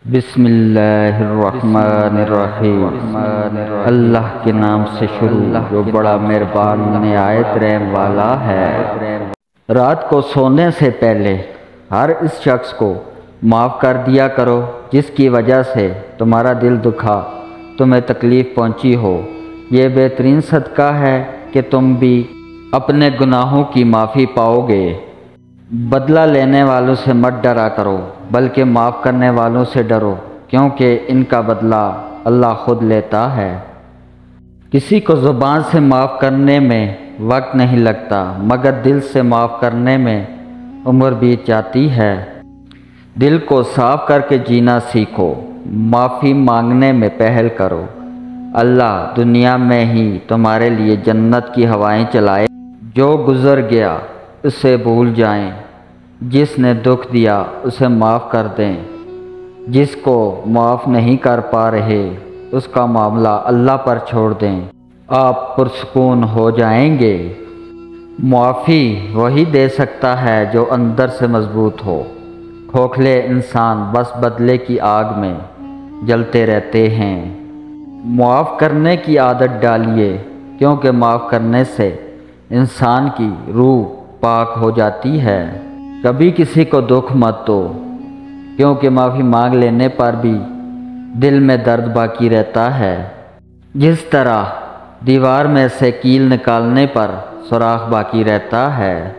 بسم اللہ الرحمن الرحیم۔ اللہ کے نام سے شروع جو بڑا مہربان نہایت رحم والا ہے۔ رات کو سونے سے پہلے ہر اس شخص کو معاف کر دیا کرو جس کی وجہ سے تمہارا دل دکھا، تمہیں تکلیف پہنچی ہو۔ یہ بہترین صدقہ ہے کہ تم بھی اپنے گناہوں کی معافی پاؤ گے۔ بدلہ لینے والوں سے مت ڈرا کرو بلکہ معاف کرنے والوں سے ڈرو، کیونکہ ان کا بدلہ اللہ خود لیتا ہے۔ کسی کو زبان سے معاف کرنے میں وقت نہیں لگتا، مگر دل سے معاف کرنے میں عمر بیت جاتی ہے۔ دل کو صاف کر کے جینا سیکھو، معافی مانگنے میں پہل کرو۔ اللہ دنیا میں ہی تمہارے لیے جنت کی ہوائیں چلائے۔ جو گزر گیا اسے بھول جائیں، جس نے دکھ دیا اسے معاف کر دیں۔ جس کو معاف نہیں کر پا رہے اس کا معاملہ اللہ پر چھوڑ دیں، آپ پرسکون ہو جائیں گے۔ معافی وہی دے سکتا ہے جو اندر سے مضبوط ہو۔ کھوکھلے انسان بس بدلے کی آگ میں جلتے رہتے ہیں۔ معاف کرنے کی عادت ڈالیے، کیونکہ معاف کرنے سے انسان کی روح پاک ہو جاتی ہے۔ کبھی کسی کو دکھ مت دو، کیونکہ معافی مانگ لینے پر بھی دل میں درد باقی رہتا ہے۔ جس طرح دیوار میں سے کیل نکالنے پر سوراخ باقی رہتا ہے۔